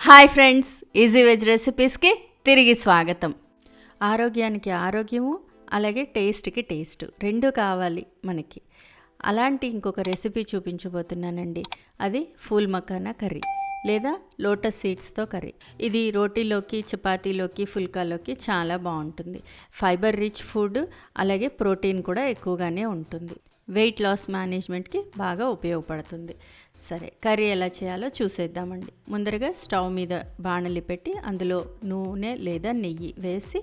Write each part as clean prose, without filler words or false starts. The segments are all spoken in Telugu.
హాయ్ ఫ్రెండ్స్, ఈజీ వెజ్ రెసిపీస్కి తిరిగి స్వాగతం. ఆరోగ్యానికి ఆరోగ్యము, అలాగే టేస్ట్కి టేస్ట్ రెండు కావాలి మనకి. అలాంటి ఇంకొక రెసిపీ చూపించబోతున్నానండి. అది ఫూల్ మఖానా కర్రీ లేదా లోటస్ సీడ్స్తో కర్రీ. ఇది రోటీలోకి, చపాతీలోకి, ఫుల్కాలోకి చాలా బాగుంటుంది. ఫైబర్ రిచ్ ఫుడ్, అలాగే ప్రోటీన్ కూడా ఎక్కువగానే ఉంటుంది. వెయిట్ లాస్ మేనేజ్మెంట్కి బాగా ఉపయోగపడుతుంది. సరే, కర్రీ ఎలా చేయాలో చూసేద్దామండి. ముందరగా స్టవ్ మీద బాణలి పెట్టి అందులో నూనె లేదా నెయ్యి వేసి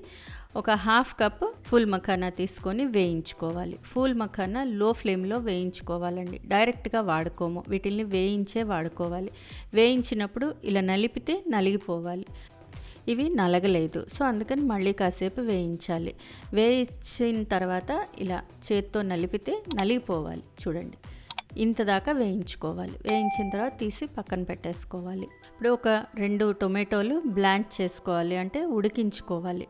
ఒక హాఫ్ కప్ ఫుల్ మఖానా తీసుకొని వేయించుకోవాలి. ఫుల్ మఖానా లో ఫ్లేమ్లో వేయించుకోవాలండి. డైరెక్ట్గా వాడుకోము, వీటిల్ని వేయించే వాడుకోవాలి. వేయించినప్పుడు ఇలా నలిపితే నలిగిపోవాలి. ఇవి నలగలేదు, సో అందుకని మళ్ళీ కాసేపు వేయించాలి. వేయించిన తర్వాత ఇలా చేత్తో నలిపితే నలిగిపోవాలి. చూడండి, ఇంత దాకా వేయించుకోవాలి. వేయించిన తర్వాత తీసి పక్కన పెట్టేసుకోవాలి. ఇప్పుడు ఒక 2 టొమాటోలు బ్లాంచ్ చేసుకోవాలి, అంటే ఉడికించుకోవాలి.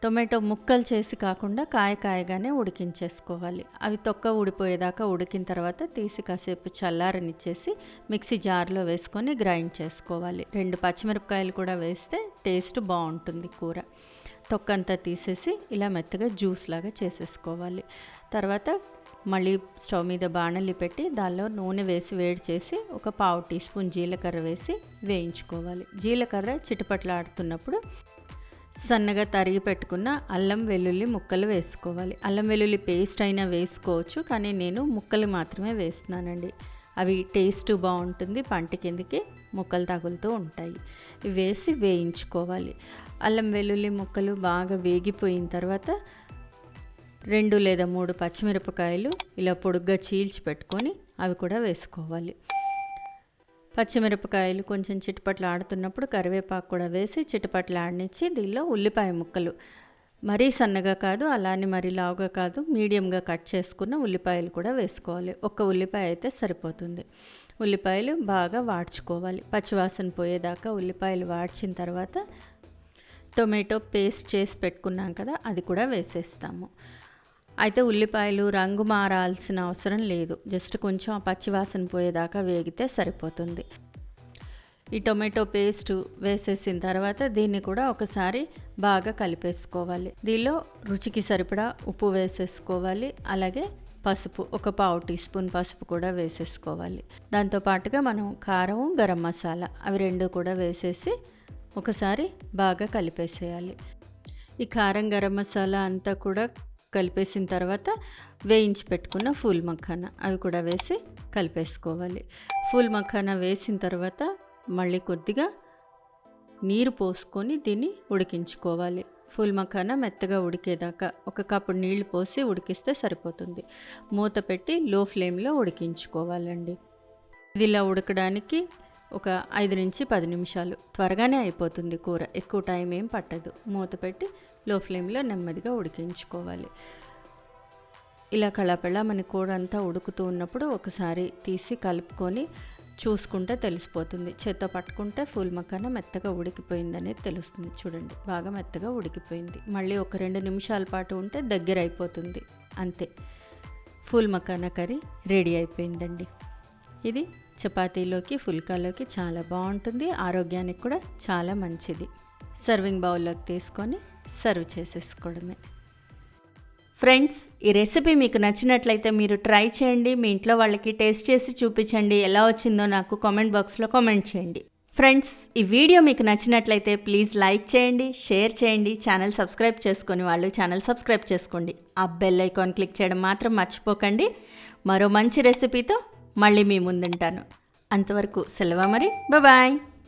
టొమాటో ముక్కలు చేసి కాకుండా కాయగానే ఉడికించేసుకోవాలి. అవి తొక్క ఊడిపోయేదాకా ఉడికిన తర్వాత తీసి కాసేపు చల్లారనిచ్చేసి మిక్సీ జార్లో వేసుకొని గ్రైండ్ చేసుకోవాలి. 2 పచ్చిమిరపకాయలు కూడా వేస్తే టేస్ట్ బాగుంటుంది కూర. తొక్కంతా తీసేసి ఇలా మెత్తగా జ్యూస్ లాగా చేసేసుకోవాలి. తర్వాత మళ్ళీ స్టవ్ మీద బాణలి పెట్టి దానిలో నూనె వేసి వేడి చేసి ఒక 1/2 టీ స్పూన్ జీలకర్ర వేసి వేయించుకోవాలి. జీలకర్ర చిటపట్లాడుతున్నప్పుడు సన్నగా తరిగి పెట్టుకున్న అల్లం వెల్లుల్లి ముక్కలు వేసుకోవాలి. అల్లం వెల్లుల్లి పేస్ట్ అయినా వేసుకోవచ్చు, కానీ నేను ముక్కలు మాత్రమే వేస్తున్నానండి. అవి టేస్ట్ బాగుంటుంది, పంట కిందకి ముక్కలు తగులుతూ ఉంటాయి. ఇవి వేసి వేయించుకోవాలి. అల్లం వెల్లుల్లి ముక్కలు బాగా వేగిపోయిన తర్వాత 2 లేదా 3 పచ్చిమిరపకాయలు ఇలా పొడుగ్గా చీల్చి పెట్టుకొని అవి కూడా వేసుకోవాలి. పచ్చిమిరపకాయలు కొంచెం చిటపట్లు ఆడుతున్నప్పుడు కరివేపాకు కూడా వేసి చిటపట్లు ఆడనిచ్చి దీనిలో ఉల్లిపాయ ముక్కలు మరీ సన్నగా కాదు, అలానే మరీ లావుగా కాదు, మీడియంగా కట్ చేసుకున్న ఉల్లిపాయలు కూడా వేసుకోవాలి. ఒక్క ఉల్లిపాయ అయితే సరిపోతుంది. ఉల్లిపాయలు బాగా వాడ్చుకోవాలి. పచ్చివాసన పోయేదాకా ఉల్లిపాయలు వాడ్చిన తర్వాత టొమాటో పేస్ట్ చేసి పెట్టుకున్నాం కదా, అది కూడా వేసేస్తాము. అయితే ఉల్లిపాయలు రంగు మారాల్సిన అవసరం లేదు, జస్ట్ కొంచెం ఆ పచ్చివాసన పోయేదాకా వేగితే సరిపోతుంది. ఈ టొమాటో పేస్ట్ వేసేసిన తర్వాత దీన్ని కూడా ఒకసారి బాగా కలిపేసుకోవాలి. దీనిలో రుచికి సరిపడా ఉప్పు వేసేసుకోవాలి. అలాగే పసుపు, ఒక 1/2 టీ స్పూన్ పసుపు కూడా వేసేసుకోవాలి. దాంతోపాటుగా మనం కారం, గరం మసాలా అవి 2 కూడా వేసేసి ఒకసారి బాగా కలిపేసేయాలి. ఈ కారం, గరం మసాలా అంతా కూడా కలిపేసిన తర్వాత వేయించి పెట్టుకున్న ఫూల్ మఖానా అవి కూడా వేసి కలిపేసుకోవాలి. ఫూల్ మఖానా వేసిన తర్వాత మళ్ళీ కొద్దిగా నీరు పోసుకొని దీన్ని ఉడికించుకోవాలి. ఫూల్ మఖానా మెత్తగా ఉడికేదాకా 1 కప్పు నీళ్లు పోసి ఉడికిస్తే సరిపోతుంది. మూత పెట్టి లో ఫ్లేమ్లో ఉడికించుకోవాలండి. ఇది ఇలా ఉడకడానికి ఒక 5 నుంచి 10 నిమిషాలు, త్వరగానే అయిపోతుంది కూర, ఎక్కువ టైం ఏం పట్టదు. మూత పెట్టి లో ఫ్లేమ్లో నెమ్మదిగా ఉడికించుకోవాలి. ఇలా కళాపెళ మన కూర అంతా ఉడుకుతూ ఉన్నప్పుడు ఒకసారి తీసి కలుపుకొని చూసుకుంటే తెలిసిపోతుంది. చేత్తో పట్టుకుంటే ఫూల్ మఖానా మెత్తగా ఉడికిపోయిందనేది తెలుస్తుంది. చూడండి, బాగా మెత్తగా ఉడికిపోయింది. మళ్ళీ ఒక 2 నిమిషాల పాటు ఉంటే దగ్గర అయిపోతుంది. అంతే, ఫూల్ మఖానా కర్రీ రెడీ అయిపోయిందండి. ఇది చపాతీలోకి, ఫుల్కాలోకి చాలా బాగుంటుంది. ఆరోగ్యానికి కూడా చాలా మంచిది. సర్వింగ్ బౌల్లోకి తీసుకొని సర్వ్ చేసేసుకోవడమే. ఫ్రెండ్స్, ఈ రెసిపీ మీకు నచ్చినట్లయితే మీరు ట్రై చేయండి. మీ ఇంట్లో వాళ్ళకి టేస్ట్ చేసి చూపించండి. ఎలా వచ్చిందో నాకు కామెంట్ బాక్స్లో కామెంట్ చేయండి. ఫ్రెండ్స్, ఈ వీడియో మీకు నచ్చినట్లయితే ప్లీజ్ లైక్ చేయండి, షేర్ చేయండి. ఛానల్ సబ్స్క్రైబ్ చేసుకొని వాళ్ళు ఛానల్ సబ్స్క్రైబ్ చేసుకోండి. ఆ బెల్ ఐకాన్ క్లిక్ చేయడం మాత్రం మర్చిపోకండి. మరో మంచి రెసిపీతో మళ్ళీ మీ ముందుంటాను. అంతవరకు సెలవు మరి. బాయ్.